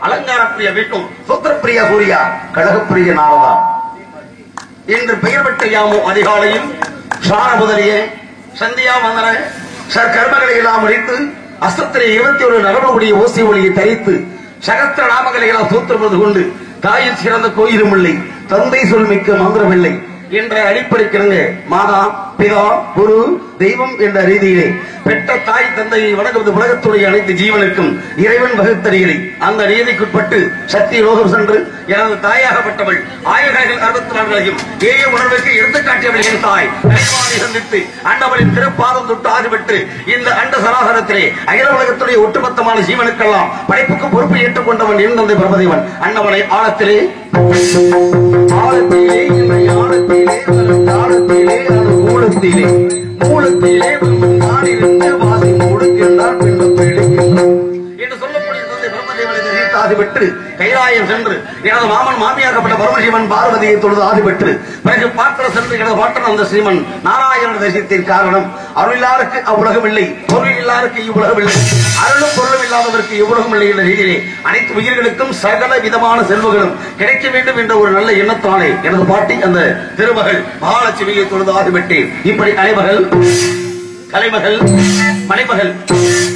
அலங்காரப்பிரிய விஷ்ணு சுத்திரப்பிரிய சூரியா கடகப்பிரிய நாரதா இன்று பெயர் பெற்ற யாமோ அதிகாலையில் சார முதலிய சந்தியா வந்தன சற்கர்மங்களை எல்லாம் முடித்து அஸ்தத்திரை 21 நரம்புடைய ஓசை ஒளியை தரித்து சகஸ்திர நாமங்களை எல்லாம் சூத்திரப்பது கொண்டு தாயில் சிறந்த கோயிலும் இல்லை தந்தை சொல்மிக்க மந்திரமில்லை என்ற அடிப்படைக்கிறங்க மாதா பிதா குரு தெய்வம் என்ற ரீதியிலே பெற்ற தாய் தந்தையை வணங்குவது உலகத்துடைய அனைத்து ஜீவனுக்கும் இறைவன் வகுத்தறிகளை அந்த நீதிக்குட்பட்டு சக்தி லோகம் சென்று எனது தாயாகப்பட்டவள் ஆயிரங்கள் 64 ஏய உணர்வுக்கு எடுத்துக்காட்டியவள் என் தாய் தலைவாணி சந்தித்து அண்டவளின் திருப்பாதம் தொட்டு ஆறுபட்டு இந்த அண்ட சராசரத்திலே அகில உலகத்துடைய ஒட்டுமொத்தமான ஜீவனுக்கெல்லாம் படைப்புக்கு பொறுப்பு ஏற்றுக்கொண்டவன் என் தந்தை பிரபதேவன் அன்னவனை ஆழத்திலே மூலத்திலே மூலத்திலே நாடிலிருந்து வாசி மூடுகின்றான் என்று சொல்லக்கூடிய தந்தை பிரம்மதேவனை ஆதிபெற்று கைலாயம் சென்று எனது மாமன் மாமியாக்கப்பட்ட பரமசிவன் பார்வதியை தொழுது ஆதிபெற்று பிறகு பாத்திர சென்று எனது பாட்டன் அந்த ஸ்ரீமன் நாராயண தேசத்தின் காரணம் அருளில்லாருக்கு அவ்வுலகம் இல்லை பொருள் இல்லாருக்கு இவ்வுலகம் இல்லை அருளும் பொருளும் இல்லாதவருக்கு இவ்வுலகம் இல்லை என்ற ரீதியிலே அனைத்து உயிர்களுக்கும் சகல விதமான செல்வங்களும் கிடைக்க வேண்டும் என்ற ஒரு நல்ல எண்ணத்தானே எனது பாட்டி அந்த திருமகள் மகாலட்சுமியை தொழுது ஆதிபெற்றேன். இப்படி அலைமகள் கலைமகள் மலைமகள்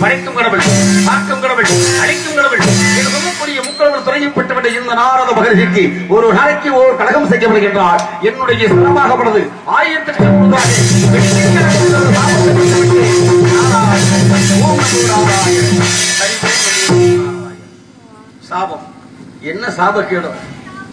படைக்கும் கடவுள் பார்க்கும் கடவுள் அழிக்கும் கடவுள் என்று சொல்லக்கூடிய முக்கடவுள் துறையப்பட்டுவிட்ட இந்த நாரத மகரிஷிக்கு ஒரு நாளைக்கு ஒரு கழகம் செய்யப்படுகின்றார். என்னுடைய சிரமமாகப்பட்டது 1000 சாபம் என்ன சாபக்கேடும்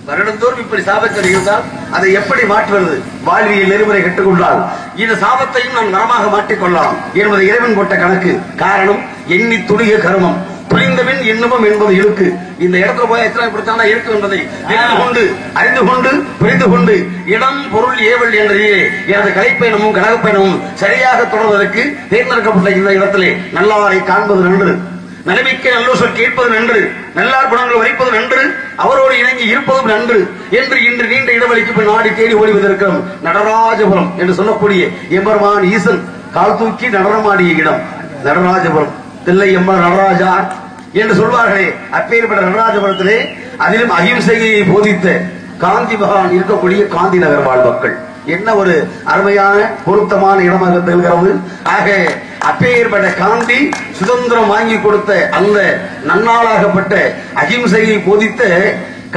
வருடந்தோறும் இப்படி சாபக்கேடு இருந்தால் அதை எப்படி மாற்றுவது? வாழ்வியல் நெறிமுறை கற்றுக்கொண்டால் இந்த சாபத்தையும் நாம் நரமாக மாற்றிக்கொள்ளலாம் என்பது இறைவன் போட்ட கணக்கு. காரணம் எண்ணி துணிக கர்மம் துணிந்தபின் எண்ணமும் என்பது இருக்கு. இந்த இடத்துல போய் எத்தனை பிடிச்சாலும் இருக்கு என்பதை அறிந்து கொண்டு புரிந்து கொண்டு இடம் பொருள் ஏவல் என்ற எனது கலைப்பயணமும் கனகப்பயணமும் சரியாக தொடர்வதற்கு தேர்ந்தெடுக்கப்பட்ட இந்த இடத்திலே நல்லாரை காண்பது நன்று. நலமிக்க நல்ல சொல் கேட்பது நன்று, நல்லார் குணங்கள் வரைப்பது நன்று, அவரோடு இணங்கி இருப்பதும் நன்று என்று இன்று நீண்ட இடைவெளிக்கு பின் நாடி தேடி ஓடிவதற்கும் நடராஜபுரம் என்று சொல்லக்கூடிய எம்பெருமான் ஈசன் கால் தூக்கி நடனமாடிய இடம் நடராஜபுரம். தில்லை எம்பர் நடராஜா என்று சொல்வார்களே, அப்பேற்பட்ட நடராஜபுரத்திலே அதிலும் அகிம்சையை போதித்த காந்தி மகான் இருக்கக்கூடிய காந்தி நகர் வாழ் மக்கள் என்ன ஒரு அருமையான பொருத்தமான இடமாக திகழ்கிறது. ஆக அப்பேற்பட்ட காந்தி சுதந்திரம் வாங்கி கொடுத்த அந்த நன்னாளாகப்பட்ட அகிம்சையை போதித்த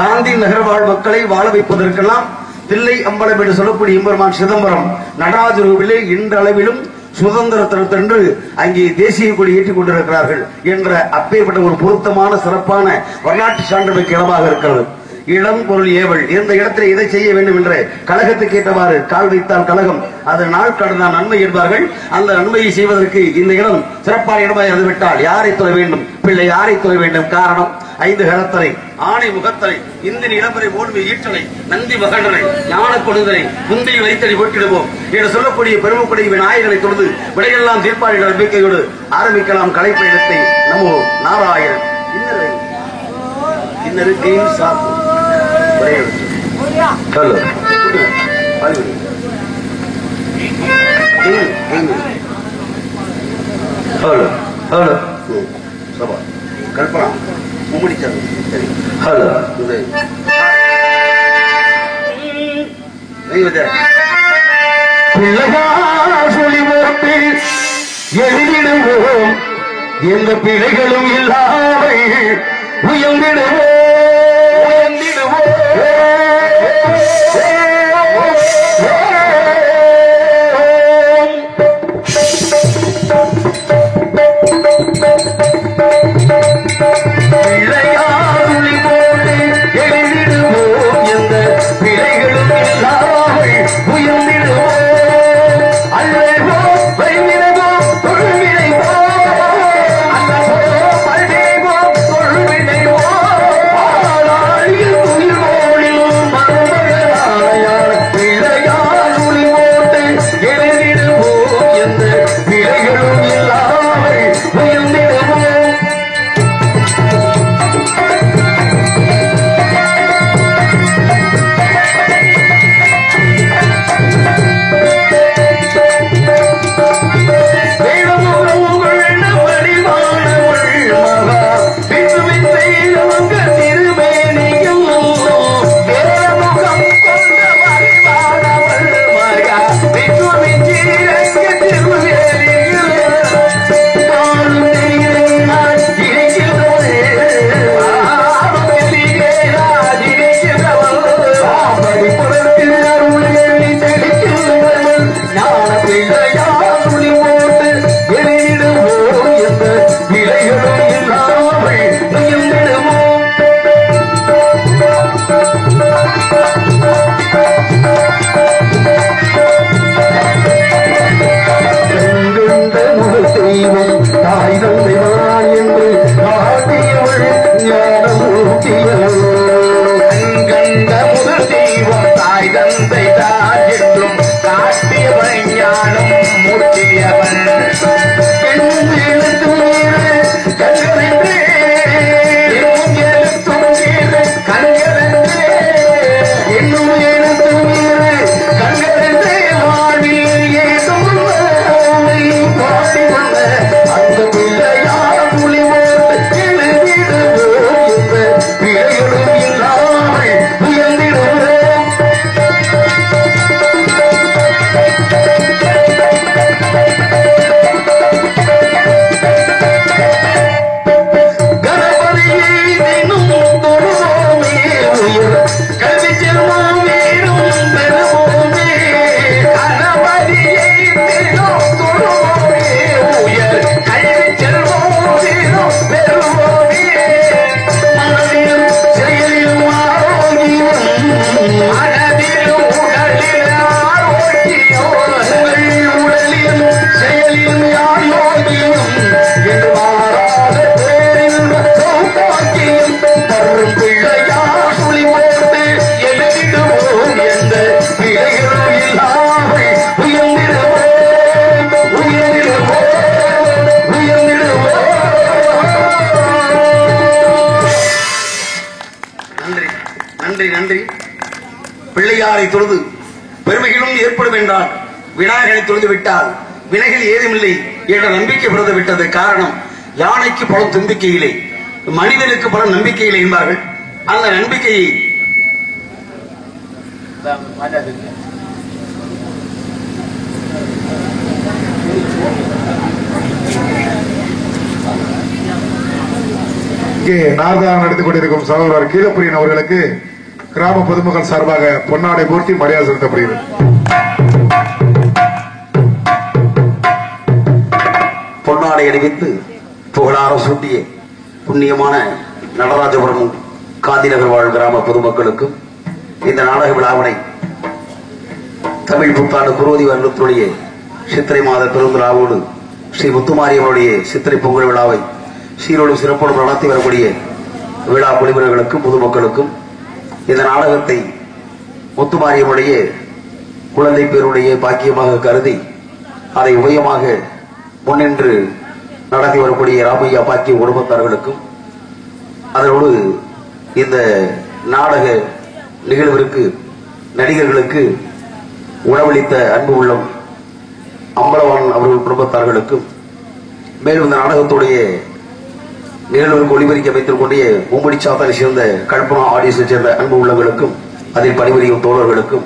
காந்தி நகர் வாழ் மக்களை வாழ வைப்பதற்கெல்லாம் தில்லை அம்பலம் என்று சொல்லக்கூடிய எம்பெருமான் சிதம்பரம் நடராஜரூபிலே இன்றளவிலும் சுதந்திரத்தினத்தன்று அங்கே தேசிய கொடி ஏற்றிக் கொண்டிருக்கிறார்கள் என்ற அப்பேற்பட்ட ஒரு பொருத்தமான சிறப்பான வரலாற்று சான்றுமிக்க இடமாக இருக்கிறது. இடம் பொருள் ஏவல் எந்த இடத்தில் இதை செய்ய வேண்டும் என்ற கழகத்துக்கு ஏற்றவாறு கால் வைத்தால் கழகம் அது நாள் கடந்தால் நன்மை என்பார்கள். அந்த நன்மையை செய்வதற்கு இந்த இடம் சிறப்பான இடமாக இருந்துவிட்டால் யாரை தொழ வேண்டும், பிள்ளை யாரை தொழ வேண்டும்? காரணம் 5 கரத்தலை, ஆணை முகத்தலை, இந்தின் இளம்பரை ஓடுமை ஈற்றலை, நந்தி மகண்டனை, ஞான கொடுதலை, முந்தைய வைத்தடி போட்டிடுவோம் என்று சொல்லக்கூடிய பெருமைக்குடைய விநாயகனை தொழுது விடையெல்லாம் தீர்ப்பாளி நம்பிக்கையோடு ஆரம்பிக்கலாம் கலைப்பயணத்தை. நமோ நாராயணன். இன்னருக்கு சாப்பு ஹலோ ஹலோ ஹலோ சபா கல்பனா முடிச்சது சரி ஹலோ பிள்ளைகள் சொல்லி போட்டு எழுதிடுவோம், எந்த பிழைகளும் இல்லாமல் உயர்ந்திடுவோம். விநாயகனை தொழுது பெருமைகளும் ஏற்படும் என்றால் விநாயகனை தொழுது விட்டால் வினைகள் ஏதுமில்லை என்ற நம்பிக்கை பிறந்து விட்டது. காரணம், யானைக்கு பலம் தும்பிக்கையிலே, மனிதனுக்கு பலம் நம்பிக்கையிலே என்பார்கள். அந்த நம்பிக்கையை இங்கே நார்தான் நடத்திக் கொண்டிருக்கும் சகோதரர் கீழப்பிரியன் அவர்களுக்கு கிராம பொதுமக்கள் சார்பாக பொன்னாடை போர்த்தி மரியாதை செலுத்தப்படுகிறது. பொன்னாடை அணிவித்து புகழாரம் சூட்டிய புண்ணியமான நடராஜபுரம் காந்திநகர் வாழ் கிராம பொதுமக்களுக்கும் இந்த நாடக விழாவினை தமிழ் புத்தாண்டு குரோதி வருடத்துடைய சித்திரை மாத பெருந்திராவோடு ஸ்ரீ முத்துமாரியம்மனுடைய சித்திரை பொங்கல் விழாவை சீரோடும் சிறப்போடும் நடத்தி வரக்கூடிய விழா குழுவினர்களுக்கும் பொதுமக்களுக்கும் இந்த நாடகத்தை முத்துமாரியம்மனுடைய குழந்தை பேருடைய பாக்கியமாக கருதி அதை உபயமாக முன்னின்று நடத்தி வரக்கூடிய ராமையா பாக்கிய குடும்பத்தார்களுக்கும் அதனோடு இந்த நாடக நிகழ்விற்கு நடிகர்களுக்கு உணவளித்த அன்பு உள்ளம் அம்பலவான் அவர்கள் குடும்பத்தார்களுக்கும் மேலும் இந்த நாடகத்துடைய நிகழ்வுக்கு ஒளிபரிக்க வைத்திருக்கூடிய மும்படி சாத்தானை சேர்ந்த கல்பனா ஆடியன்ஸை சேர்ந்த அன்பு உள்ளங்களுக்கும் அதில் பணிபுரியும் தோழர்களுக்கும்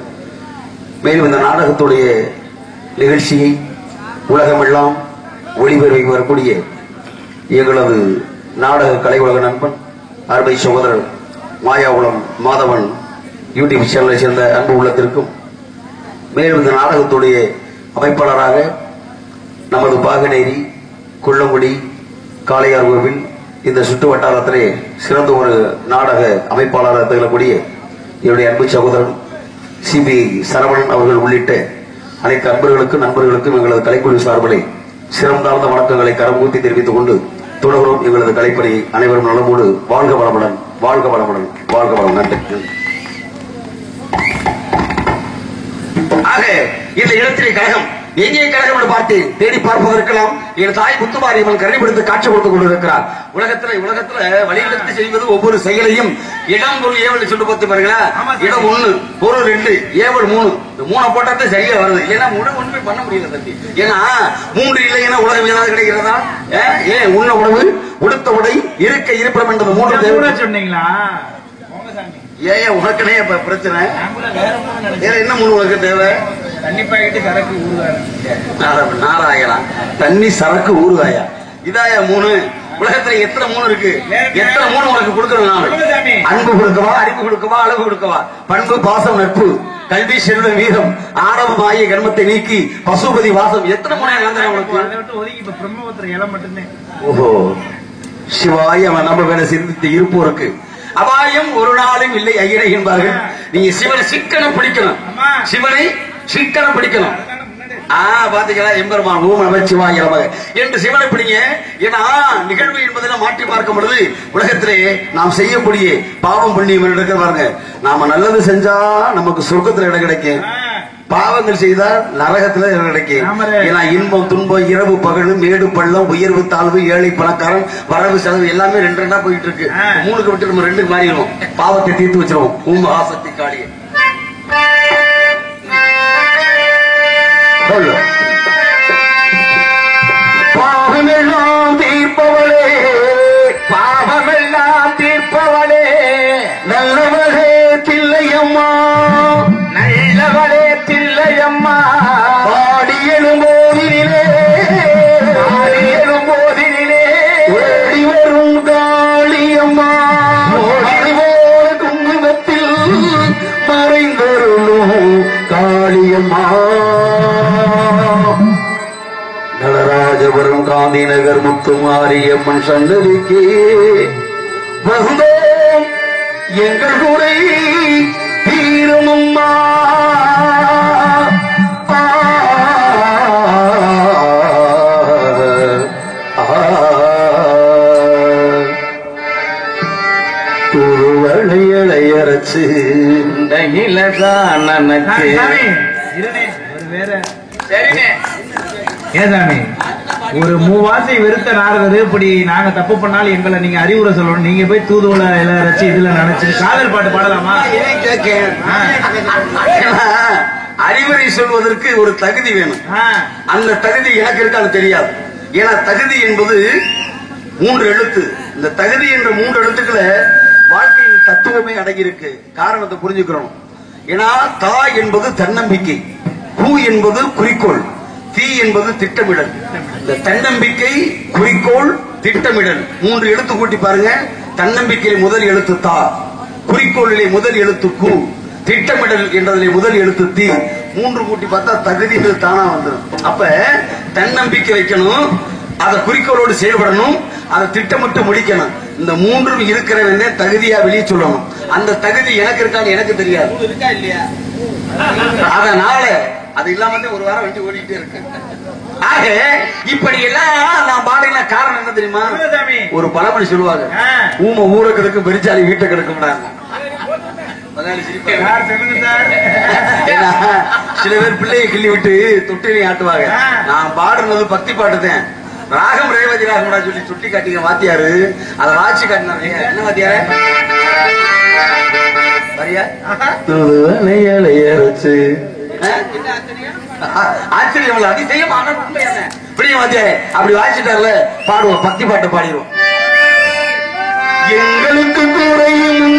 மேலும் இந்த நாடகத்துடைய நிகழ்ச்சியை உலகமெல்லாம் ஒளிபரப்பி வரக்கூடிய எங்களது நாடக கலை உலக நண்பன் அருமை சகோதரர் மாயாகுளம் மாதவன் யூடியூப் சேனலை சேர்ந்த அன்பு உள்ளத்திற்கும் மேலும் இந்த நாடகத்துடைய அமைப்பாளராக நமது பாகநேரி கொல்லங்குடி காளையார் கோவில் இந்த சுற்று வட்டாரத்திலே சிறந்த ஒரு நாடக அமைப்பாளராக திகழக்கூடிய என்னுடைய அன்பு சகோதரன் சிபி சரவணன் அவர்கள் உள்ளிட்ட அனைத்து அன்பர்களுக்கும் நண்பர்களுக்கும் எங்களது கலைக்குழு சார்பிலே சிறந்தார்ந்த வணக்கங்களை கரமூர்த்தி தெரிவித்துக் கொண்டு தொடரும் எங்களது கலைப்பணி அனைவரும் நலமோடு வாழ்க வளமுடன் வாழ்க வளமுடன் வாழ்க வளம். நன்றி. ஆக இந்த இடத்திலே கழகம் எங்கே கழகம் என்று பார்த்து தேடி பார்ப்பதற்கெல்லாம் என் தாய் முத்துமாரியம்மன் கருணைப்படுத்தி காட்சி கொடுத்துக் கொண்டிருக்கிறார். உலகத்துல வழிநடத்தி செய்வது ஒவ்வொரு செயலையும் இடம் பொருள் ஏவல் சொல்லி பார்த்து பாருங்களா. இடம் 1 பொருள் 2 ஏவல் 3 3 போட்டாத்தே சரியா வருது. ஏன்னா ஒண்ணுமே பண்ண முடியல தம்பி. ஏன்னா 3 இல்லைன்னா உலகம் ஏதாவது கிடைக்கிறதா? ஏன் உண்ண உணவு உடுத்த உடை இருக்க இருப்பிடம் என்றது 3 தேவை சொன்னீங்களா? ஏன் உனக்குனே பிரச்சனை? வேற என்ன 3 உனக்கு தேவை? தண்ணி பாக்கெட்டு சரக்கு ஊறுகாயா? நாராயணா, தண்ணி சரக்கு ஊறுகாயா? இதாயா 3? உலகத்துல எத்தனை 3 இருக்கு? எத்தனை 3 உனக்கு கொடுக்கணும்? நான் அன்பு கொடுக்கவா, அறிவு கொடுக்கவா, அழகு கொடுக்கவா? பண்பு, பாசம், நட்பு, கல்வி, செல்வம், வீரம், ஆணவம் ஆகிய கர்மத்தை நீக்கி பசுபதி வாசம், எத்தனை 3 உனக்கு? ஓஹோ, சிவாய நம்ம வேலை சிந்தித்து இருப்போருக்கு அபாயம் ஒரு நாளும் இல்லை ஐயனை என்பார்கள். நீங்க சிவனை சிக்கனம் பிடிக்கணும், சிவனை சிக்கனம் பிடிக்கணும். பாத்தீங்களா? எம்பெருமான் ஓம் நமச்சிவாய நமக என்று சிவனை பிடிங்க. ஏன்னா நிகழ்வு என்பதெல்லாம் மாற்றி பார்க்கும் பொழுது உலகத்திலே நாம் செய்யக்கூடிய பாவம் புண்ணியம் இருக்கிற பாருங்க. நாம நல்லது செஞ்சா நமக்கு சொர்க்கத்துல இடம் கிடைக்கும், பாவங்கள் செய்தால் நரகத்துல இடம் கிடைக்கும். ஏன்னா இன்பம் துன்பம் இரவு பகல் மேடு பள்ளம் உயர்வு தாழ்வு ஏழை பணக்காரன் வரவு செலவு எல்லாமே 2 போயிட்டு இருக்கு. 3க்கு விட்டு நம்ம 2க்கு மாறிடுவோம், பாவத்தை தீர்த்து வச்சிருவோம். உம் ஆசக்தி காளிய பாவமெல்லாம் தீர்ப்பவளே, பாவமெல்லாம் தீர்ப்பவளே, நல்லவளே தில்லையம்மா, நல்லவளே தில்லையம்மா, பாடி எழும்போதினிலே, பாடி எழும்போதினிலே ஓடி வரும் காளியம்மா, ஓடி போல குங்குமத்தில் மறைந்தருளும் காளியம்மா. நடராஜபுரம் காந்திநகர் முத்துமாரியம்மன் சன்னதிக்கு வந்தோம் எங்கள் குறை தீருமம்மா. துருவளையளையரச்சு நயிலதான் எனக்கு வேற ஏதாமே ஒரு மூவாசி வெறுத்த நாரதர் இப்படி நாங்க தப்பு பண்ணாலும் எங்களை நீங்க அறிவுரை சொல்லணும். நீங்க போய் தூதுவளை எல்லாம் ரச்சு இதுல நினைச்சு காதல் பாட்டு பாடலாமா? அறிவுரை சொல்வதற்கு ஒரு தகுதி வேணும். அந்த தகுதி எனக்கு இருக்கான்னு தெரியாது. ஏன்னா தகுதி என்பது 3 எழுத்து. இந்த தகுதி என்ற 3 எழுத்துக்களை வாழ்க்கையின் தத்துவமே அடங்கியிருக்கு. காரணத்தை புரிஞ்சுக்கிறோம். ஏன்னா தா என்பது தன்னம்பிக்கை, கு என்பது குறிக்கோள், தீ என்பது திட்டமிடல். இந்த தன்னம்பிக்கை, குறிக்கோள், திட்டமிடல் 3 எழுத்து கூட்டி பாருங்க. தன்னம்பிக்கையில முதல் எழுத்து தா, குறிக்கோளிலே முதல் எழுத்து கு, திட்டமிடல் என்றதிலே முதல் எழுத்து தீ. 3 கூட்டி பார்த்தா தகுதிகள் தானா வந்துடும். அப்ப தன்னம்பிக்கை வைக்கணும், அதை குறிக்கோளோடு செயல்படணும், அதை திட்டமிட்டு முடிக்கணும். இந்த 3 இருக்கிறவனே தகுதியா வெளியே சொல்லணும். அந்த தகுதி எனக்கு இருக்கான்னு எனக்கு தெரியாது. அதனால அது இல்லாம ஒரு வாரம் வச்சு ஓடிட்டே இருக்கு. ஆக இப்படி எல்லாம் நான் பாடல காரணம் என்ன தெரியுமா? ஒரு பழமொழி சொல்லுவாங்க, ஊமை ஊரை கிடக்கும் பெருச்சாலி வீட்டை கிடக்கும். சில பேர் பிள்ளையை கிள்ளி விட்டு தொட்டிலையும் ஆட்டுவாங்க. நான் பாடுறது பக்தி பாட்டுதான். ராகம் ரேவதி ராகம்டா சொல்லி சுட்டி காட்டிங்க வாத்தியாரு. அதை வாட்சி காட்டினாங்க. என்ன வாத்தியார சரியா ஆச்சரியம் அதிசயம் வாத்தியாரே அப்படி வாசிட்டார்ல பாடுவோம், பக்தி பாட்டை பாடிடுவோம். எங்களுக்கு குறையும்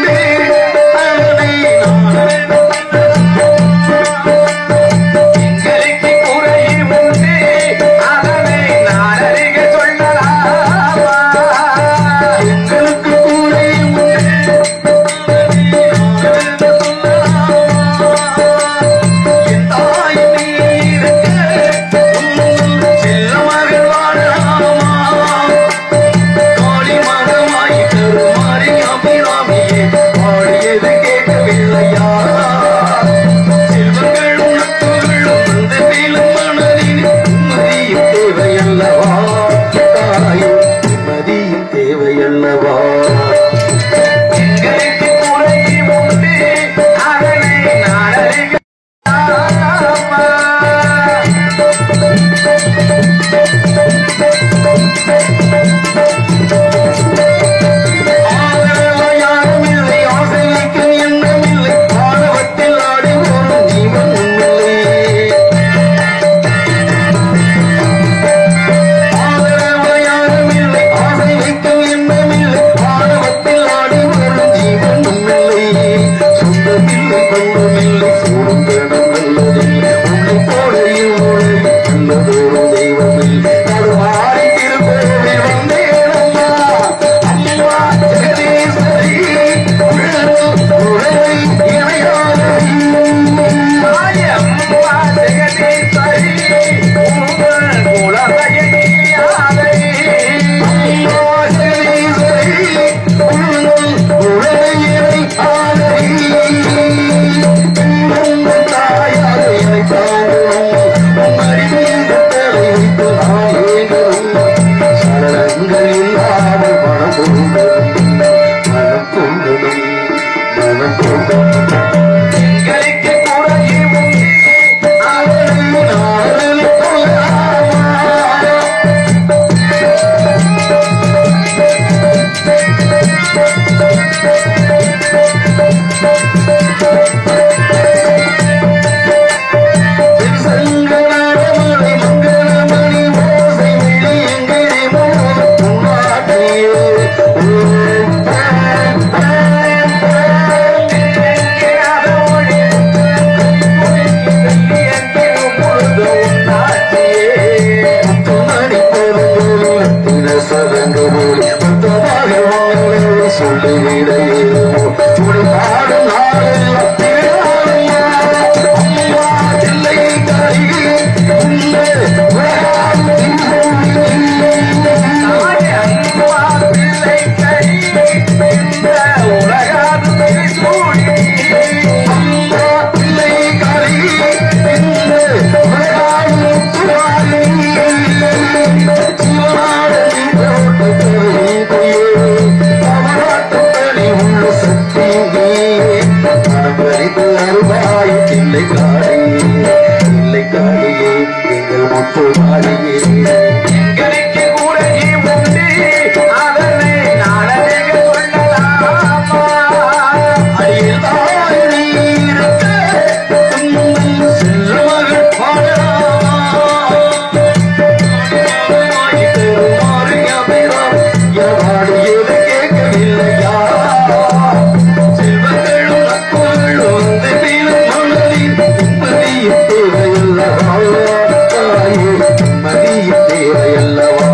மதியின் தேவையல்லவா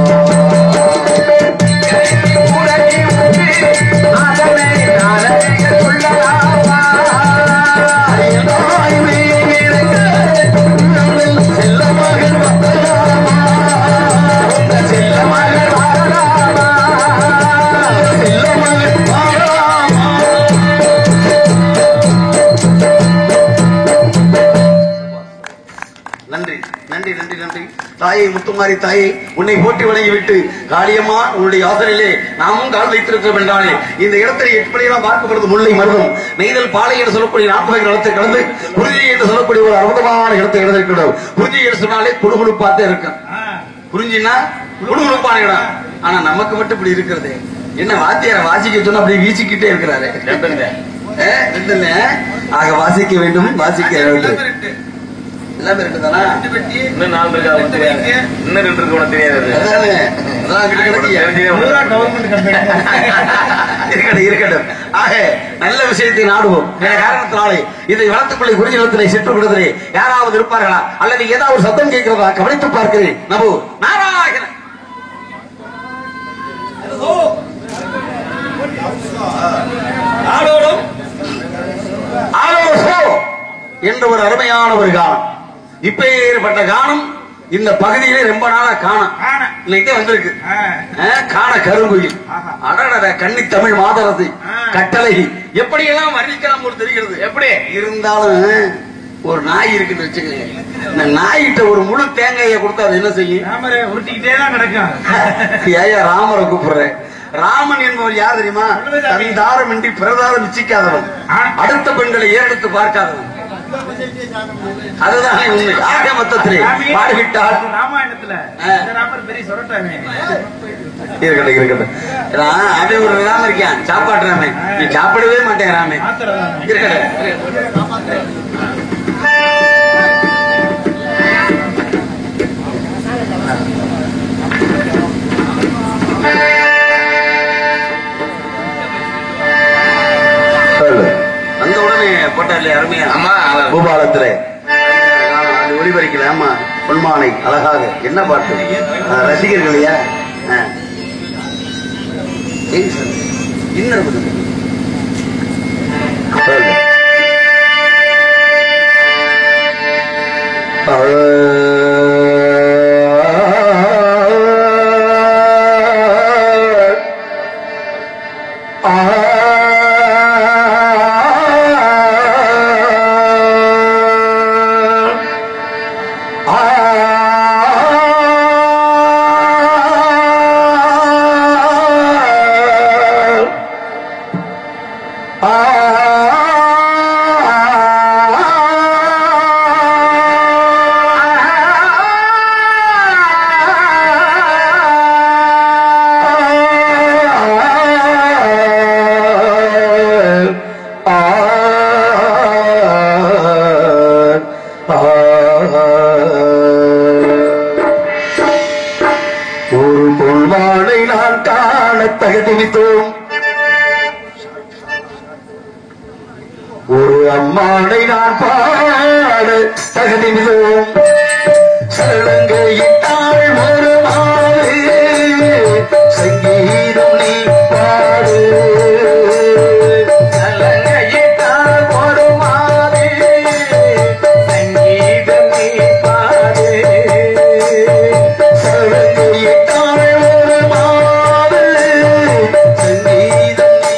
தாயை முத்துமாரி தாயை உன்னை போட்டி வணங்கிவிட்டு காளியம்மா உன்னுடைய ஆதரிலே நாமும் கால் வைத்திருக்கிறோம் என்றாலே இந்த இடத்தை எப்படியெல்லாம் பார்க்கப்படுது முல்லை மருதம் நெய்தல் பாலை என்று சொல்லக்கூடிய 40 இடத்தை கடந்து குறிஞ்சி என்று சொல்லக்கூடிய ஒரு அற்புதமான இடத்தை எழுதிருக்கிறோம். குறிஞ்சி என்று சொன்னாலே குடுகுடுப்பாத்தே இருக்கும். குறிஞ்சின்னா குடுகுடுப்பான இடம். ஆனா நமக்கு மட்டும் இப்படி இருக்கிறது என்ன வாத்தியார வாசிக்க சொன்னா அப்படி வீசிக்கிட்டே இருக்கிறாரு. ஆக வாசிக்க வேண்டும் வாசிக்க வேண்டும் எல்லாமே இருக்குதானா இன்னும் 4 இருக்கு இன்னும் 2 இருக்கு உனக்கு தெரியாது இருக்கட்டும். ஆக நல்ல விஷயத்தை நாடுவோம். காரணத்தினாலே இதை வளர்த்துக்கொள்ளை குறிஞ்சி நிலத்திலே சிற்று கொடுத்தே யாராவது இருப்பார்களா அல்லது ஏதாவது ஒரு சத்தம் கேட்கிறதா கவனித்து பார்க்கிறேன். நபு நாராயணன் ஆளோடும் ஆளோசோ என்ற ஒரு அருமையான ஒரு காலம். இப்ப ஏற்பட்ட காலம் இந்த பகுதியிலே ரொம்ப நாளா காணும் இன்னைக்கு வந்திருக்கு. காண கருங்குயில் அடட கன்னி தமிழ் மாதரசி கட்டளை எப்படியெல்லாம் வர்ணிக்கலாம் ஒரு தெரிகிறது. எப்படி இருந்தாலும் ஒரு நாய் இருக்குன்னு வச்சுக்கோங்க. இந்த நாய்கிட்ட ஒரு முழு தேங்காயை கொடுத்தா அது என்ன செய்யும்? உருட்டிக்கிட்டே தான் கிடக்கும். ஏயா ராமரை கூப்பிடுறேன். ராமன் என்பவர் யார் தெரியுமா? தனிதாரம் இன்றி பிரதாரம் நிச்சயிக்காதவன், அடுத்த பெண்களை ஏறெடுத்து பார்க்காதவன். அதுதான் உண்மை. ஆக மொத்தத்திலே பாடிவிட்டால் ராமாயணத்துல இருக்கட்டும். அவன் ஒரு ராம இருக்கான் சாப்பாட்டு ராமே, நீ சாப்பிடவே மாட்டேன் ராமே அந்த உடனே போட்டார்ல அருமையா பூபாலத்துல ஒளிபரிக்கல. ஆமா பொன்மானை அழகாக என்ன பாட்டு ரசிகர்கள் இல்லையா? இன்னும் ஒரு அம்மானை நான் பாட தகுதி மிகவும் சலங்கையிட்டாள் ஒரு மாறு சங்கீதம் நீ பாடு சலங்கையிட்டாள் ஒரு மாறு சங்கீதம் நீ பாடு சலங்கையிட்டாள் ஒரு மாறு சங்கீதம் நீ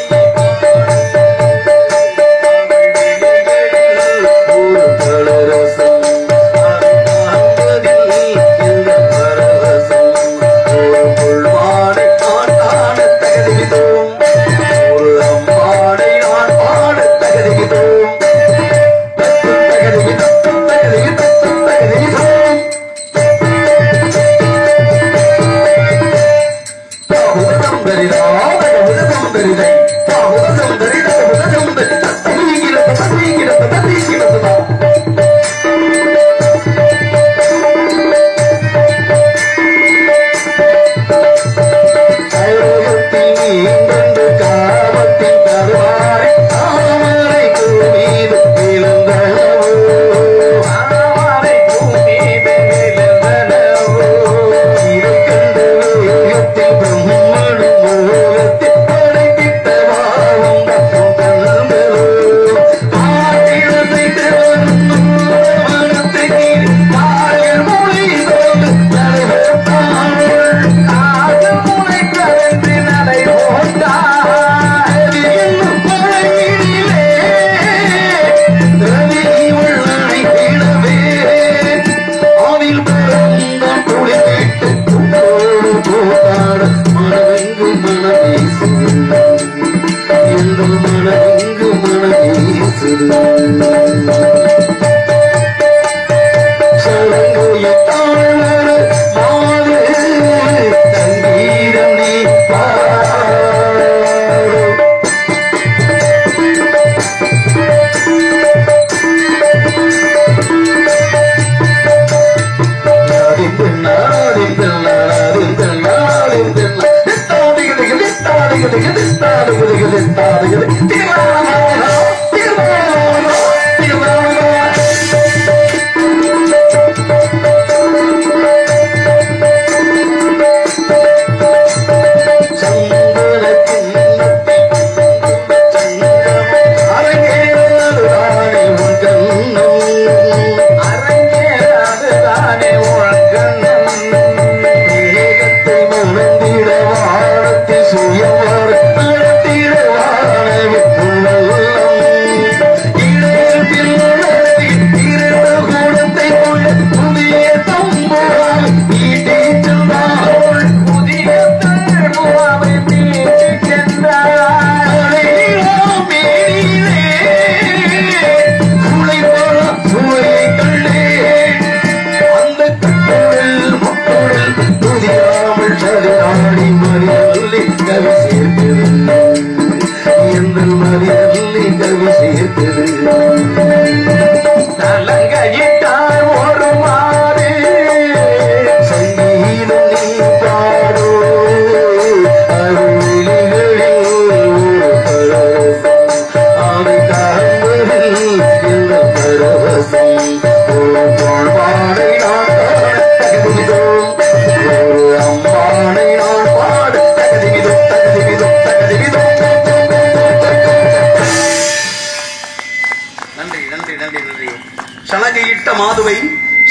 சலகையிட்ட மாதுவை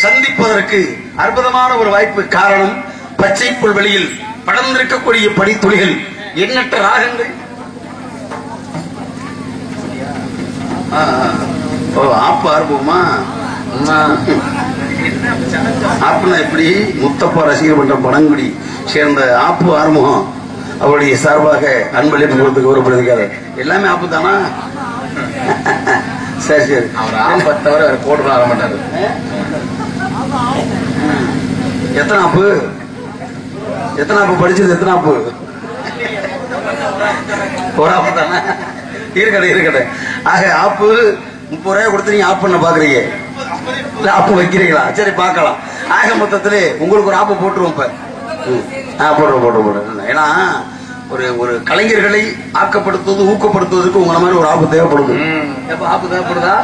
சந்திப்பதற்கு அற்புதமான ஒரு வாய்ப்பு. காரணம், பச்சை புல்வெளியில் படர்ந்திருக்கக்கூடிய பனித்துளிகள், எண்ணற்ற ராகங்கள். ஆப்பு ஆர்வமா ஆப்புனா எப்படி? முத்தப்பா ரசிகர் மன்றம் படங்குடி சேர்ந்த ஆப்பு ஆறுமுகம் அவருடைய சார்பாக அன்பளிப்பு கொடுத்து கௌரவப்படுத்திருக்காரு. எல்லாமே ஆப்பு தானா? சரி சரி. அவர் ஆப்பை தவிர வேற போட்டு வர மாட்டாரு. எத்தனை ஆப்பு? எத்தனை ஆப்பு படிச்சது? எத்தனை ஆப்பு? ஒரு ஆப்பு தானே? இருக்கட்டே. ஆக ஆப்பு 30 ரூபாய் கொடுத்து நீங்க ஆப் பண்ண பாக்குறீங்க, ஆப்பு வைக்கிறீங்களா? சரி பார்க்கலாம். ஆக மொத்தத்திலே உங்களுக்கு ஒரு ஆப்பு போட்டுருவோம். இப்ப போட்டுருவோம். ஏன்னா ஒரு கலைஞர்களை ஆக்கப்படுத்துவது, ஊக்கப்படுத்துவதற்கு உங்களை மாதிரி ஒரு ஆப்பு தேவைப்படுது. ஆப்பு தேவைப்படுதா?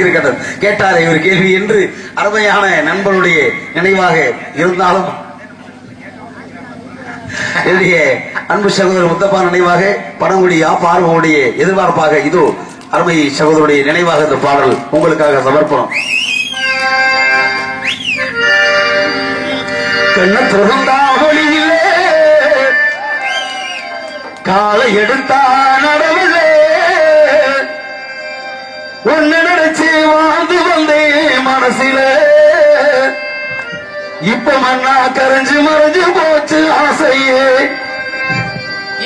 இருக்கட்டும். கேட்டாரே ஒரு கேள்வி என்று அருமையான நண்பனுடைய நினைவாக இருந்தாலும் என்னுடைய அன்பு சகோதரர் முத்தப்பா நினைவாக படங்குடி ஆப்பு ஆர்வமுடைய எதிர்பார்ப்பாக இதோ அருமை சகோதரருடைய நினைவாக இந்த பாடல் உங்களுக்காக சமர்ப்பணம். கண்ணத்திருந்தாவளியிலே காலை எடுத்தா நடவிலே ஒன்னு நினைச்சு வாழ்ந்து வந்தேன் மனசில. இப்ப மண்ணா கரைஞ்சு மறைஞ்சு போச்சு ஆசையே.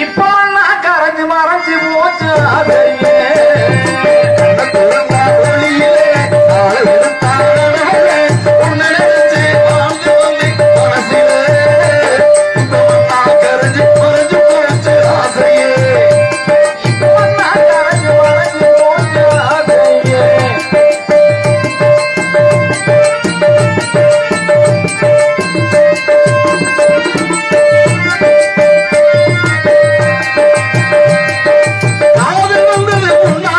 இப்ப மண்ணா கரைஞ்சு மறைஞ்சு போச்சு ஆசையே. கண்ணத்திருந்தாவளியிலே காலை எடுத்தா நடவிலே ஒன்னு நினைச்சு வாழ்ந்து வந்தேன் மனசில. இப்ப மண்ணா கரைஞ்சு மறைஞ்சு போச்சு ஆசையே. இப்ப மண்ணா கரைஞ்சு மறைஞ்சு போச்சு ஆசையே. காதல் வந்தது முன்னா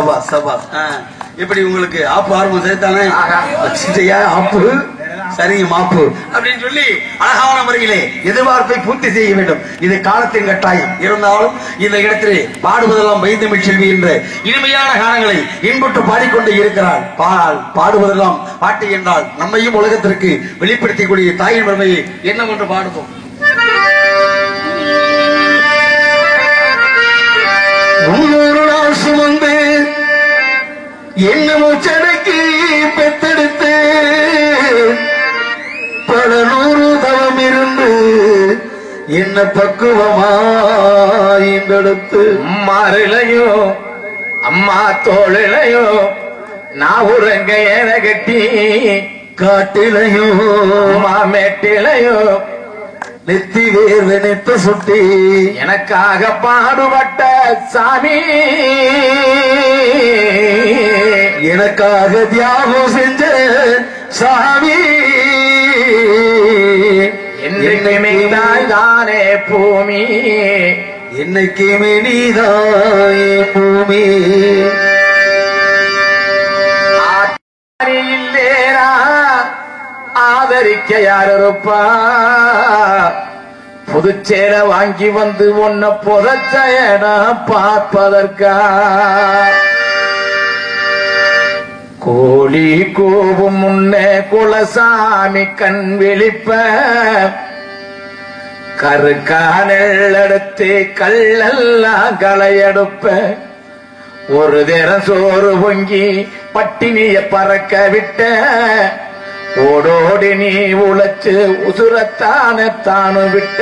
சபா சபா. இப்படி உங்களுக்கு ஆப்பு ஆர்வம் சேர்த்தானே ஆப்பு சரிங்க மாப்பு அப்படின்னு சொல்லி அழகான முறையிலே எதிர்பார்ப்பை பூர்த்தி செய்ய வேண்டும். இது காலத்தின் கட்டாயம். இருந்தாலும் இந்த இடத்திலே பாடுவதெல்லாம் வைத்தமிழ் செல்வி என்ற இனிமையான காலங்களை இன்புற்று பாடிக்கொண்டு இருக்கிறார். பாடுவதெல்லாம் பாட்டு என்றால் நம்மையும் உலகத்திற்கு வெளிப்படுத்தக்கூடிய தாயின் பெருமையை என்னவென்று பாடுவோம். முன்னூறு நாள் சுமந்து என்ன மூச்சடக்கி பெத்தெடுத்து பல நூறு தவம் இருந்து என்ன பக்குவமாய்ந்தெடுத்து மாறிலையோ அம்மா தோளிலையோ நான் உறங்க என கட்டி காட்டிலையோ மாமேட்டிலையோ நெத்தி வேர்வை நெத்த சுட்டி எனக்காக பாடுபட்ட சாமி எனக்காக தியாகம் செஞ்ச சாமி என்னைக்குமே தானே பூமி என்னைக்குமே நீதாயே பூமி இல்லேரா ஆதரிக்க யார் இருப்பா புதுச்சேர வாங்கி வந்து உன்ன புதைச்சயன பார்ப்பதற்கா கோழி கோவும் முன்னே குலசாமி கண் விழிப்ப கருக்கானல் எடுத்து கல்லெல்லாம் களையெடுப்ப ஒரு தினம் சோறு பொங்கி பட்டினிய பறக்க விட்ட ஓடோடி நீ உழைச்சு உசுரத்தானு விட்ட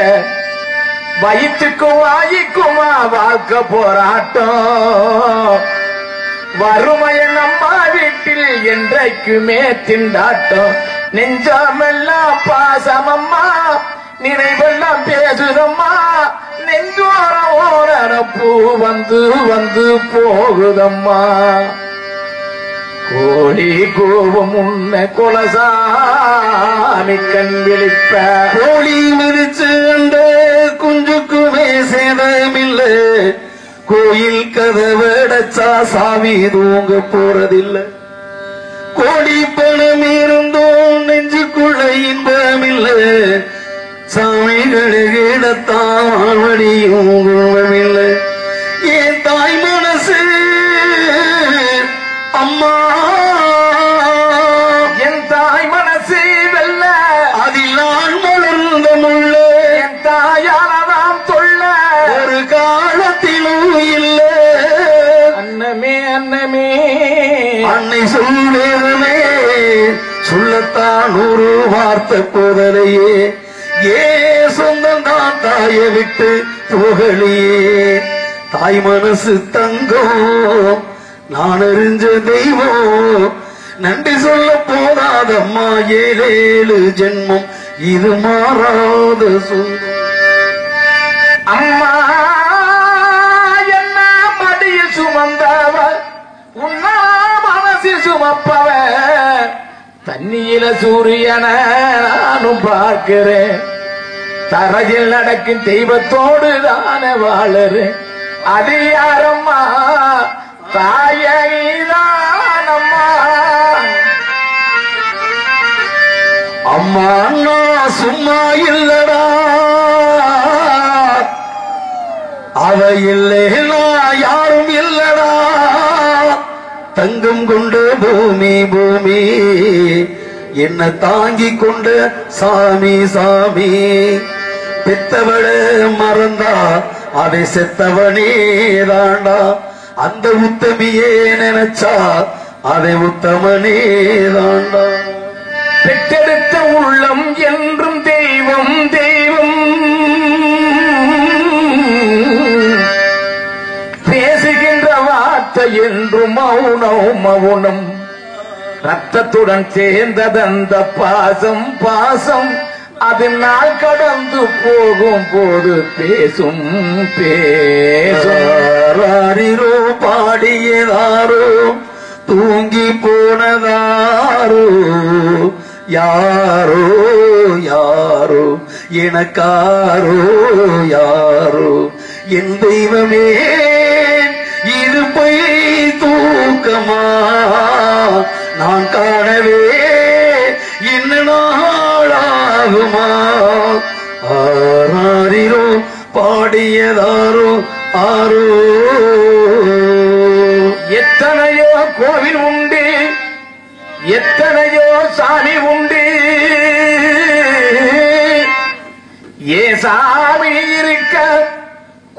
வயிற்றுக்கும் வாய்க்குமா வாழ்க்கை போராட்டம் வறுமையன் அம்மா வீட்டில் என்றைக்குமே திண்டாட்டம் நெஞ்சாமெல்லாம் பாசமம்மா நினைவெல்லாம் பேசுதம்மா நெஞ்சோர ஓரப்பூ வந்து வந்து போகுதம்மா கோழி கோபம் உன்ன குலசாமி கண் விழிப்ப கோழி மிதிச்சு அந்த குஞ்சுக்குமே சேதமில்லை கோயில் கதவடைச்சா சாமி தூங்க போறதில்லை கோடி பணம் இருந்தோம் நெஞ்சுக்குள்ள இன்பமில்லை சாமிகளுக்கிடத்தான் வாழ்வடியும் என் தாய் மனசு அம்மா என் தாய் மனசு வெல்ல அதில் நான் மலர்ந்த முள்ள என் தாயானதாம் தொல்ல ஒரு காலத்திலும் இல்லை அன்னமே அன்னமே அன்னை சொல்வேதமே சொல்லத்தான் ஒரு வார்த்தை போதலையே ஏ சொந்தம் தான் தாயை விட்டு புகழியே தாய் மனசு தங்கம் நான் அறிஞ்ச தெய்வம் நன்றி சொல்ல போதாதம்மா 7 ஜென்மம் இது மாறாத சொந்தம் அம்மா என்ன மடியில் சுமந்தவர் உன்னா மனசில் சுமப்பவ தண்ணியில சூரியன நானும் பார்க்கிறேன் தரையில் நடக்கும் தெய்வத்தோடு தானே வாழறேன் அது யாரம்மா தாயம்மா அம்மா அண்ணா சும்மா இல்லடா அவ இல்லைனா யாரும் இல்லடா தங்கம் கொண்ட பூமி பூமி என்ன தாங்கி கொண்ட சாமி சாமி பெத்தவள மறந்தா அதை செத்தவனே தாண்டா அந்த உத்தமியே நினைச்சா அதை உத்தமனே தாண்டா பெற்றெடுத்த உள்ளம் என்றும் தெய்வம் தெய்வம் பேசுகின்ற வார்த்தை என்றும் மௌனம் மௌனம் ரத்தத்துடன் சேர்ந்ததந்த பாசம் பாசம் அது நாள் கடந்து போகும் போது பேசும் பேசும் பாடியதாரோ தூங்கி போனதாரோ யாரோ யாரோ எனக்காரோ யாரோ என் தெய்வமே இது போய் தூக்கமா நான் காணவே இன்னும் நாளாகுமா ஆராரிரோ பாடியதாரோ ஆரோ எத்தனையோ கோவில் உண்டு எத்தனையோ சாமி உண்டு ஏ சாமி இருக்க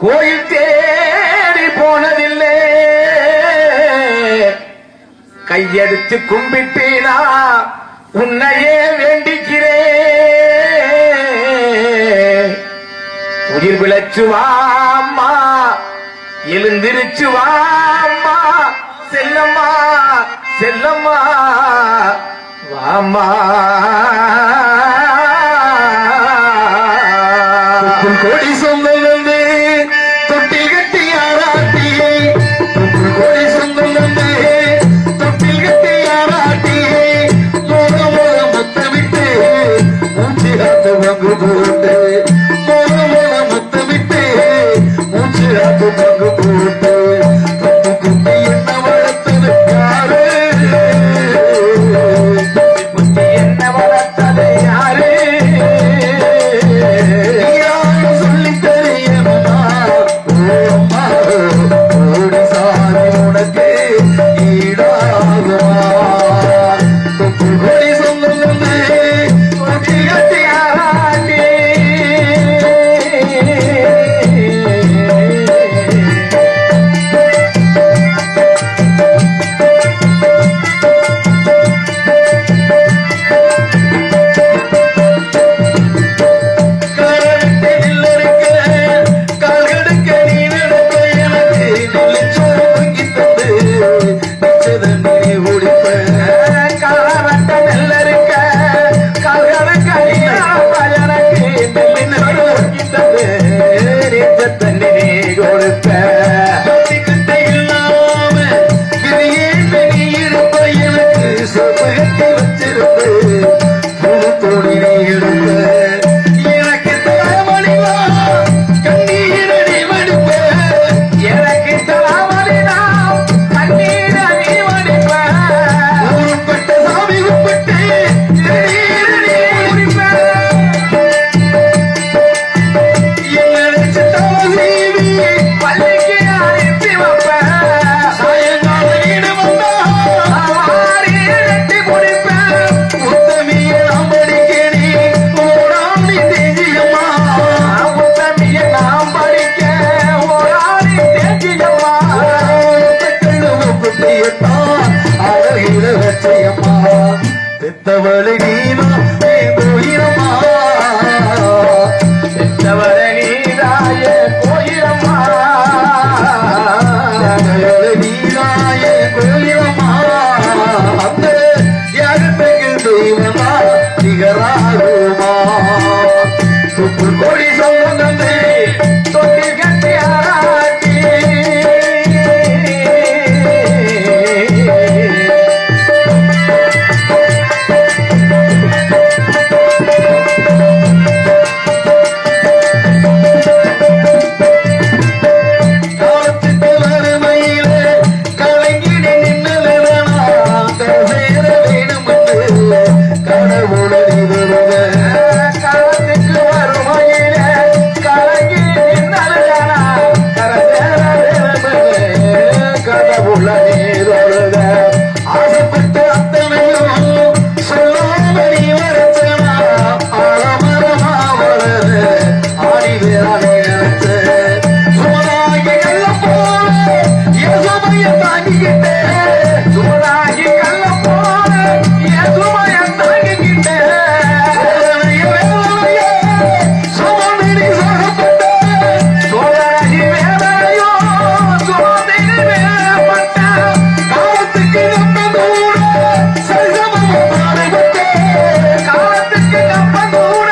கோயில் தேடி போனதில்லை கையெடுத்து கும்பிட்டீனா உன்னையே வேண்டிக்கிறேன் உயிர் பிழைச்சு வாம்மா எழுந்திருச்சு வாம்மா செல்லம்மா செல்லம்மா வாம்மா கோடி சொந்தம் வந்து தொட்டில் கட்டி ஆராட்டி கோடி சொந்தம் வந்து தொட்டில் கட்டி ஆராட்டி மோத மோத முத்தமிட்டு மூச்சு காத்து பங்கு போட்டு மோத மோத முத்தமிட்டு மூச்சு காத்து பங்கு போட்டு குட்டி குட்டி என்ன வளர்த்தது யாரு குட்டி என்ன வளர்த்தது யாரு பெத்தவளை நீனா கோயிலம்மா பெத்தவளை நீதாய கோயிலம்மா நீனாய கோயிலம்மா அந்த யாகத்துக்கு தெய்வமா நிகராகுமா கோடி சொல்லும் தந்தை தொட்டி கட்டி ஆராட்டி ஆசைப்பட்டு அத்தனையும் சொல்லாம நீ வரச்சனா ஆலமரமா வளர ஆடி வேறானே நினைச்ச சுமராகி கள்ள போல என் சுமைய தாங்கிக்கிட்டே சுமராகி கள்ள போல என் சுமைய தாங்கிக்கிட்டே சுமந்திரி சாகப்பட்ட சோதராகி வேதனையோ சோதனை வேப்பட்ட காலத்துக்கு நம்ம கூட சரிசமமா பாடுபட்டே காலத்துக்கு நம்ம கூட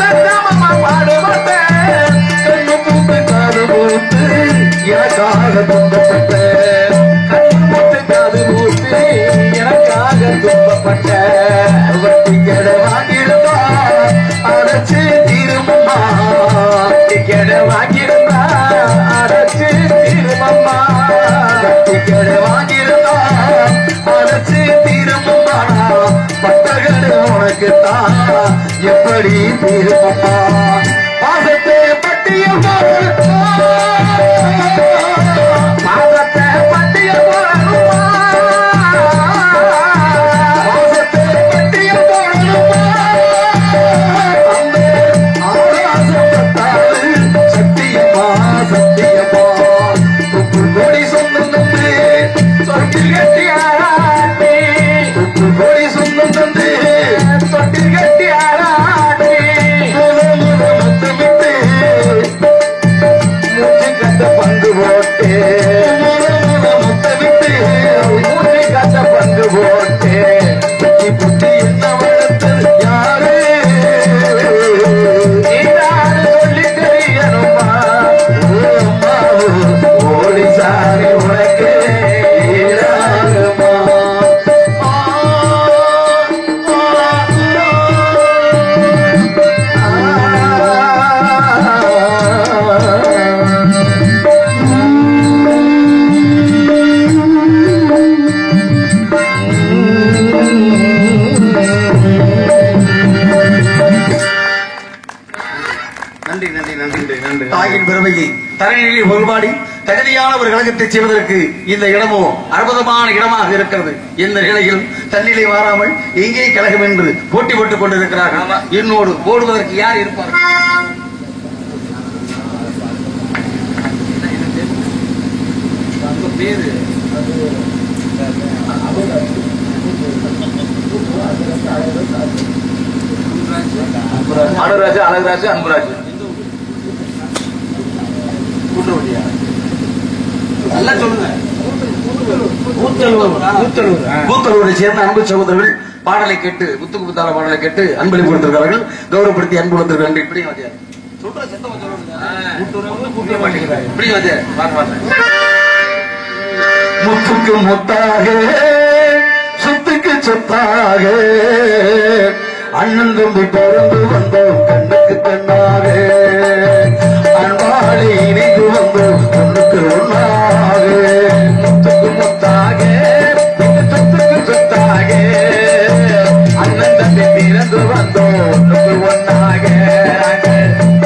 சத்தமமா பாடுபட்டேன் கண்ணு பூத்து காது பூத்து எனக்காக துன்பப்பட்ட கண்ணு போட்டு காது ஊத்து எனக்காக துன்பப்பட்ட வட்டி கெட வாங்கியிருந்தா அடைச்சு தீருமம்மா டிக்கெட் வாங்கியிருந்தா அடைச்சு திருமம்மா வட்டி கெட வாங்கியிருந்தா எனக்குத்தான் எப்படி தீர்ப்பா பாசத்தை பட்டிய பாசத்தை பட்டிய பாசத்தை பட்டிய சத்தியமா சத்தியமா கொடி சொந்தம் தந்து தொட்டில் கட்டியாராட்டி கொடி சொந்தம் தந்து தொட்டில் கட்டியாராட்டி முத்தமிட்டு மூச்சு கட்ட பங்கு போட்டு முத்தமிட்டு மூச்சு கட்ட பங்கு போட்டு புத்தி புத்தி என்ன வளர்த்தது யாரு சொல்லி தெரியணுமா ஓடி சாரி உனக்கு ஈடாகுமா நன்றி நன்றி நன்றி நன்றி தாயின் பெருமையை தரநிலை ஒருபாடி தகுதியான ஒரு கழகத்தை செய்வதற்கு இந்த இடமோ அற்புதமான இடமாக இருக்கிறது. இந்த நிலையில் தன்னிலை மாறாமல் எங்கே கழகம் என்று போட்டி போட்டுக் கொண்டிருக்கிறார்கள். என்னோடு ஓடுவதற்கு யார் இருப்பார்? பேரு அனுராஜ், அழகராஜ், அன்புராஜ். நல்லா சொல்லுங்க. கூத்தலூரை சேர்ந்த அன்பு சகோதரர்கள் பாடலை கேட்டு முத்துக்கு புத்தால பாடலை கேட்டு அன்பளி கொடுத்திருக்கிறார்கள். கௌரவப்படுத்தி அன்பு கொடுத்திருக்கிறார்கள். இப்படி முத்துக்கு முத்தாக சொத்துக்கு சொத்தாக அண்ணன் தம்பி பிறந்து வந்தோம் கண்ணுக்கு கண்ணாக அன்பாளி இணைந்து வந்தோம் ஒண்ணுக்கு ஒன்னாக முத்துக்கு முத்தாக சொத்துக்கு சொத்தாக அண்ணன் தம்பி பிறந்து வந்தோம் ஒண்ணுக்கு ஒன்னாக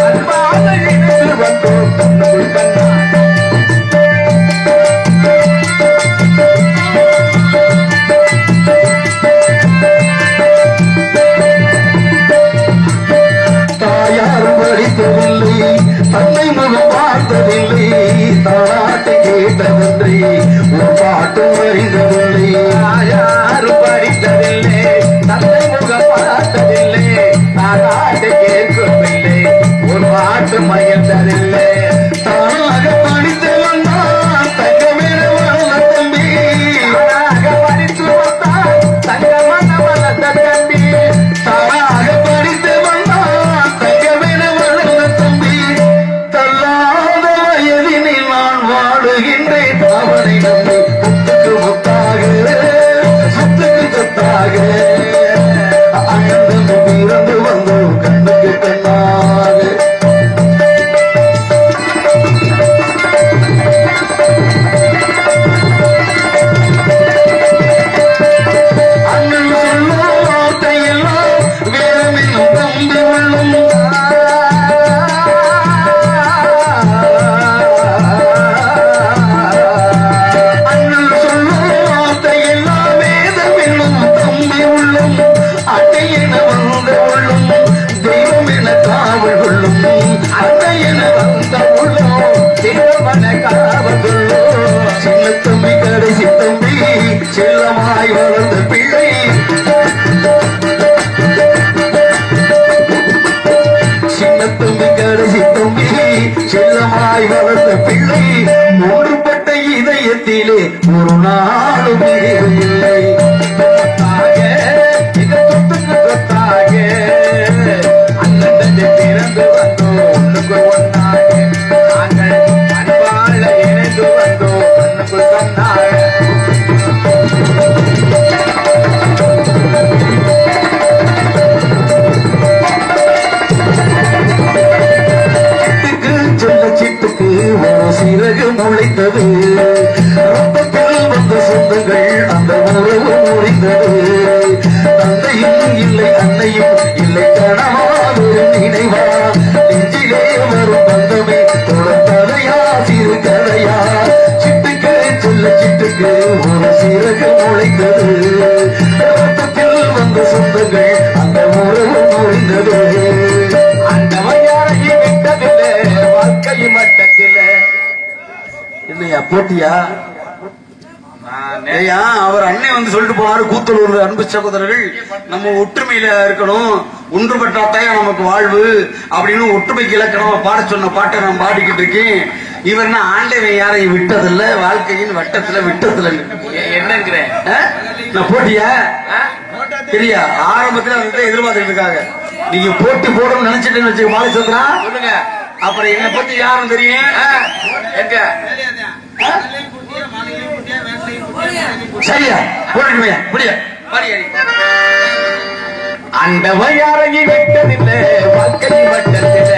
அன்பாளி இணைந்து வந்தோம் கண்ணுக்கு கண்ணாக தன்னை முகம் பார்த்ததில்லை தாராட்டு கேட்டதில்லை ஒரு பாட்டும் அறிந்ததில்லை யாரும் படித்ததில்லை தன்னை முகம் பார்த்ததில்லை தாராட்டு கேட்கவில்லை ஒரு பாட்டு மகிழ்ந்ததில்லை தானாக படித்து வந்தான் தங்கமேல வளர்ந்த தம்பி தானாக படித்து வந்தான் தங்கமன வளர்ந்த தம்பி தானாக படித்து வந்தான் தங்கமேல வளர்ந்த தம்பி தள்ளாத வயதினில் நான் வாடுகின்றேன் அவனை நம்பி முத்துக்கு முத்தாக சொத்துக்கு சொத்தாக அண்ணன் பிறந்து வந்தோம் கண்ணுக்கு கண்ணாக அண்ணன் சொல்லும் வார்த்தையெல்லாம் வேறமையும் தம்பி உள்ளும் அண்ணன் சொல்லும் வார்த்தையெல்லாம் வேதமென்னும் தம்பி உள்ளும் அட்டை என வந்த உள்ளும் தெய்வம் என காவல் கொள்ளும் அட்டை என வந்த உள்ளும் தெய்வம் என காவல் கொள்ளும் சின்ன தம்பி கடைசி தம்பி செல்லமாய் வளர்ந்த பிள்ளை சின்ன தம்பி கடைசி தம்பி செல்லமாய் வளர்ந்த பிள்ளை ஒன்றுபட்ட இதயத்திலே ஒரு நாளும் இல்லை அண்ணன் பிறந்து வந்தோம் ஒண்ணுக்கு ஒன்னாக நாங்கள் அன்பால இணைந்து வந்தோம் கண்ணுக்கு கண்ணாக சிட்டுக்கு ஒரு சிறகு முளைத்தது ரத்தத்தில் வந்த சொந்தங்கள் அந்த உறவு முறிந்தது தந்தையும் இல்லை அன்னை போட்டியா? ஐயா, அவர் அண்ணன் வந்து சொல்லிட்டு போனாரு, கூத்தலூர் அன்பு சகோதரர்கள் நம்ம ஒற்றுமையில இருக்கணும், ஒன்றுபட்டாத்தாயா நமக்கு வாழ்வு அப்படின்னு ஒற்றுமைக்கு இலக்கணம் பாட சொன்ன பாட்டை நான் பாடிக்கிட்டு இருக்கேன். இவர் என்ன ஆண்டவன் யாரையும் விட்டதில்ல, வாழ்க்கையின் வட்டத்துல விட்டதில்ல என்னங்கிறேன். நான் போட்டியா தெரியா? ஆரம்பத்துல வந்து எதிர்பார்த்துட்டு இருக்காங்க. நீங்க போட்டி போடணும்னு நினைச்சிட்டு வச்சுக்க மாலை சொல்றா சொல்லுங்க. அப்புறம் என்னை பத்தி யாரும் தெரியும் எங்க சரியா போடுமே புரிய அந்த வயாரகி வெட்டதில்லை வாழ்க்கை வட்டத்தில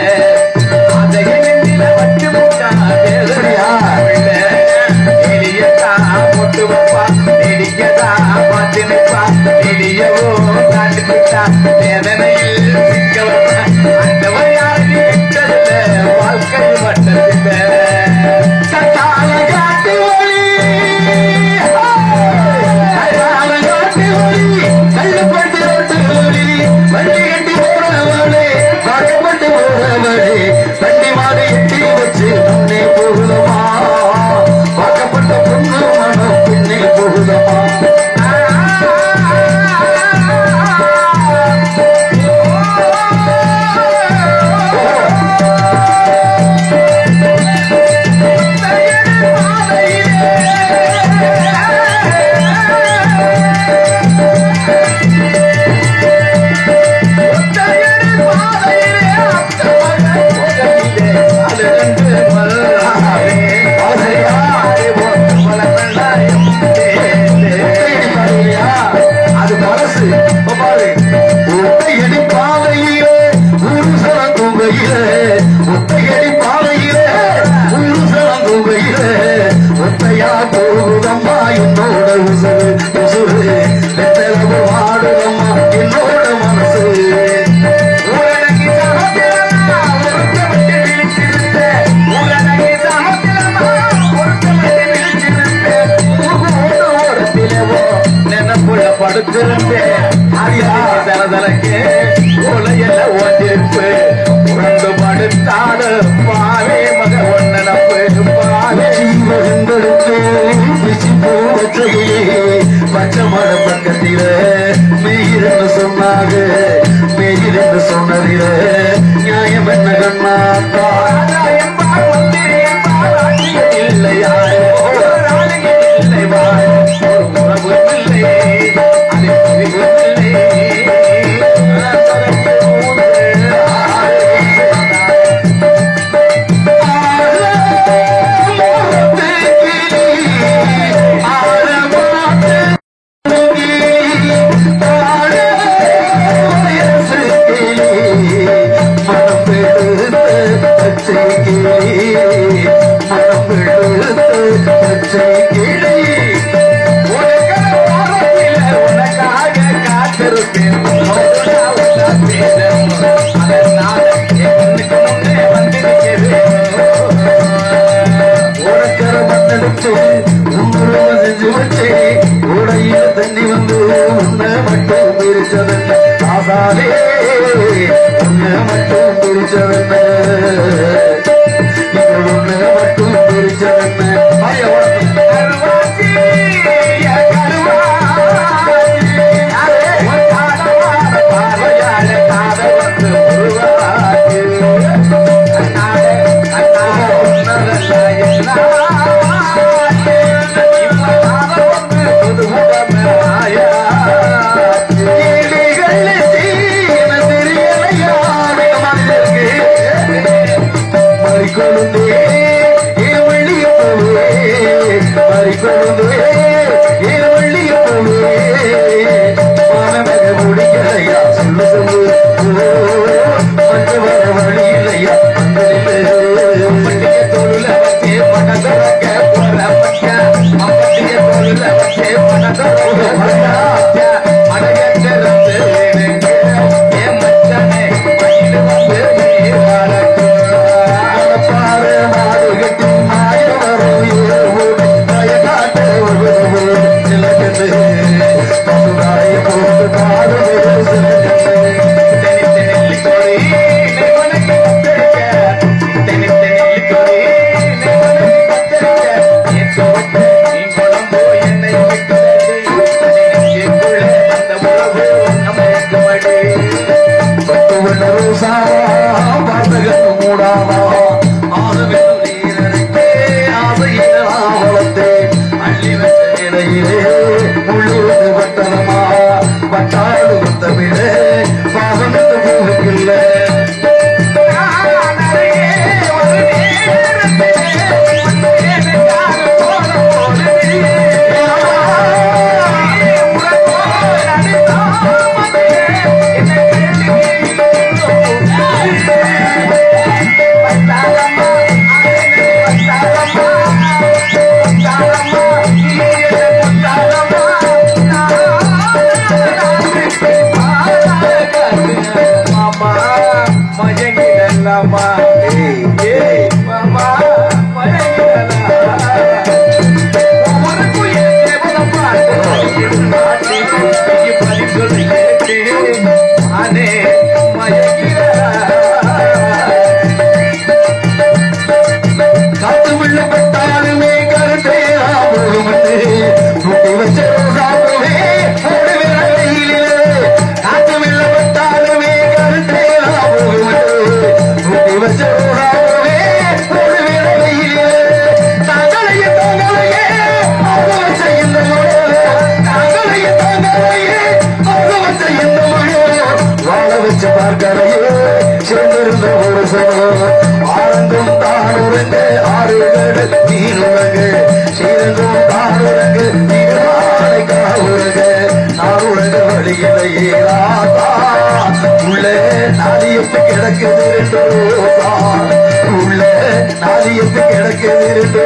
அதையில வச்சு முட்டாடியா எளியதா போட்டு வைப்பா நெடியதா பார்த்து நிற்பா நெடியவோ காட்டு விட்டா வேதனையில் சிக்க வைப்பா அந்த வயாரகி வெட்டதில்லை வாழ்க்கை வட்டத்தில கட்டால காட்டு ஒளி கள்ளுப்பட்டு வண்டி கட்டி போறவளே பாக்கப்பட்டு போறவளே வண்டி மாடு எட்டி வச்சு முன்னே போகுதமா பாக்கப்பட்ட பொண்ணு மனம் பின்னே போகுதமா சரசரக்கே உலையில ஓட்டிருப்பு உணர்ந்து படுத்தாடு பாவே மக ஒன்னப்பு பாவே பச்சை மட பக்கத்தில மெய்யிருந்து சொன்னாங்க மெய்யிருந்து சொன்னதில நியாயம் என்ன கண்ணாத்தா இல்லையா இல்லை ஒரு உறவு இல்லை தண்ணி வந்து உன்னை மட்டும் பிரிச்சதென்ன ஆசாலே உன்னை மட்டும் பிரிச்சதென்ன உன்னை மட்டும் பிரிச்சதென்ன பாரு வாசகத்து மூடாமா ஆதவென்று நீரே ஆசையிலே அள்ளி வச்ச நிலையிலே முள்ளுவது வட்டனமா வட்டாடு வந்தவிடே பாவனத்து பூவுக்கில்லை ஆனந்தம் தானுறங்க ஆறுகள் நீருறங்க சீரங்கும் தானுறங்க நீரானை காவுறங்க நாருறங்க வழியிலேயே ராதா உள்ள நாதியத்து கிடக்குது உள்ள நாதியத்து கிடக்குது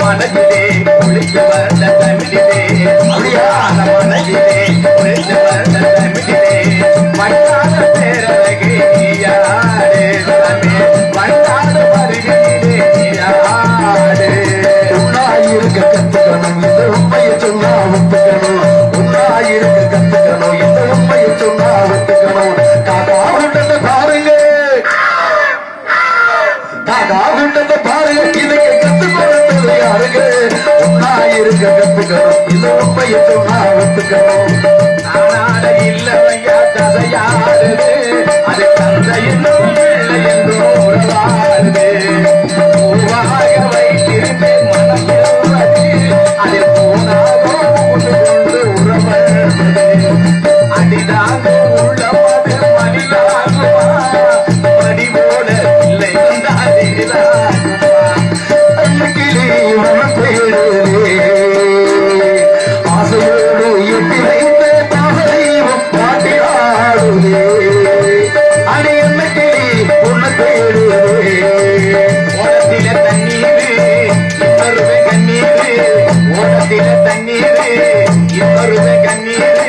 மனதிலே குளிக்க வந்த தமிழிலே அப்படியான மனதிலே குளிக்க வந்த தமிழிலே மட்டாத பேரழகே நீயாடு மட்டாத மருகிலே நீயாடு உன்னாயிருக்க கத்துக்கணும் இந்த உண்மையை சொன்னா ஒத்துக்கணும் உன்னாயிருக்க கத்துக்கணும் இந்த உண்மையை சொன்னா ஒத்துக்கணும் காக்கா உண்டத்தை பாருங்க காக்கா உண்டத்தை பாருங்க இதுக்கு கத்துக்கணும் யாருங்க உன்னாயிருக்க கத்துக்கணும் இந்த உண்மையை சொன்னா ஒத்துக்கணும் நானாட இல்லையா கதையாடுது அது தந்தை என்னும் பிள்ளை என்றும் உருவாடுது உருவாக வைத்திருப்பேன் மனம் எழுவது அதில் போனாக கொண்டு உறவது அடிதாக உள்ளவது மணியாகுமா மணி போல இல்லை அன்னைக்கிலே உனப்பேரே ஆசையோடு எட்டி வைத்த பாசதெய்வம் பாட்டியாடுதே அடி என்னக்கிளி உனப்பேரே ஓடத்தில தண்ணீர் இன்னொருவே கண்ணீர் ஓடத்தில தண்ணீர் இன்னொருவே கண்ணீர்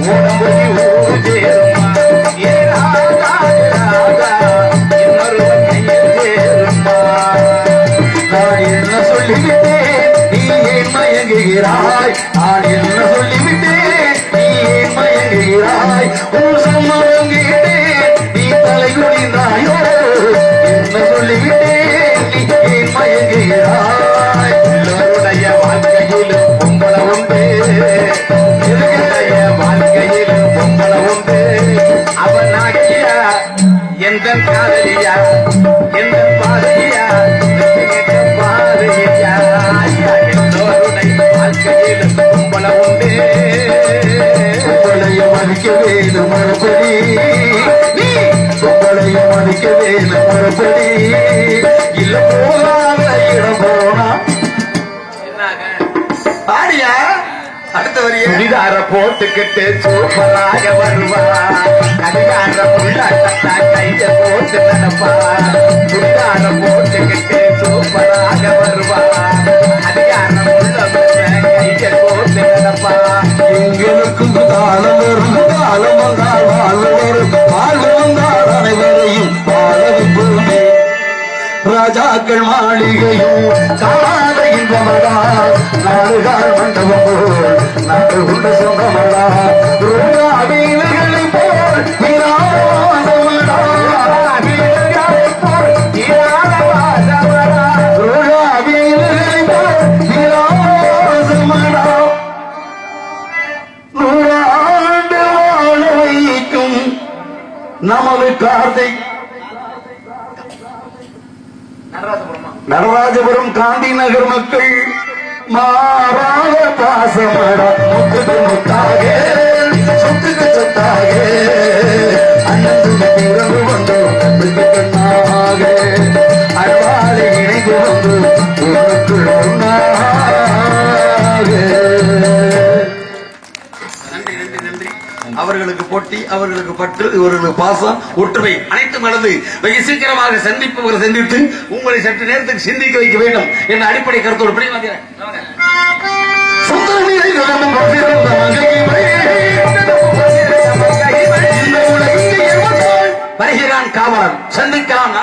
ஓடம்பொழி ஊரு சேருமா ஏ ராதா ராதா இன்னொருவே கையில் சேருமா நான் என்ன சொல்லிவிட்டேன் நீ ஏன் மயங்குகிறாய் நான் என்ன சொல்லிவிட்டேன் நீ ஏன் மயங்குகிறாய் உன் சம்மதம் கேட்டேன் நீ தலை குனிந்தாயோ என்ன சொல்லிவிட்டேன் நீ ஏன் மயங்குகிறாய் எல்லோருடைய வாழ்க்கையிலும் பொம்பளை உண்டு எல்லோருடைய வாழ்க்கையிலும் பொம்பளை உண்டு அவன் ஆக்கியா எந்த காதலியா எந்த பாதையா வாழ்க்கையிலும் பொம்பளை உண்டு பொம்பளைய மதிக்க வேணும் மறுபடி பொம்பளைய மதிக்க வேணும் மறுபடி இல்ல போகாத இடம் போனா ஆடியா அடுத்த வரிய சுடிதார போட்டுக்கிட்டு சூப்பராக வருவா கடிகார புள்ளாட்டா கைய போட்டு நடப்பா சுடிதார போட்டுக்கிட்டு சூப்பராக வருவா கடிகார புள்ள கைய போட்டு நடப்பா எங்களுக்கும் காலம் வரும் காலம் வந்தால் வாழ்வு வரும் வாழ்வு வந்தால் அனைவரையும் வாழ வைப்போமே ராஜாக்கள் மாளிகையும் காணாத இன்பமடா நாடுகால் மண்டபம் போல் நாடு கொண்ட சொந்தமடா ரோஜாவீடுகளை போல் விராசமடா வீடுகளை போல் விராசமடா ரோஜாவீடுகளை போல் விராசமடா நூறாண்டு வாழ வைக்கும் நமது கார்த்திக் நடராஜபுரம் காந்தி நகர் மக்கள் மாறாத பாசமடா முத்துக்கு முத்தாக சொத்துக்கு சொத்தாக அண்ணன் உறவு கொண்டு கண்ணுக்கு கண்ணாக அன்பாலை இணைந்து வந்து உனக்குள் ஒன்றாக. அவர்களுக்கு போட்டி, அவர்களுக்கு பற்று, இவர்களுக்கு பாசம், ஒற்றுமை அனைத்தும் நடந்து வெகு சீக்கிரமாக சந்திப்பவர்கள் சந்தித்து உங்களை சற்று நேரத்துக்கு சிந்திக்க வைக்க வேண்டும் என்ற அடிப்படை கருத்தோடு வருகிறான் காவலன். சந்திக்கலாம்.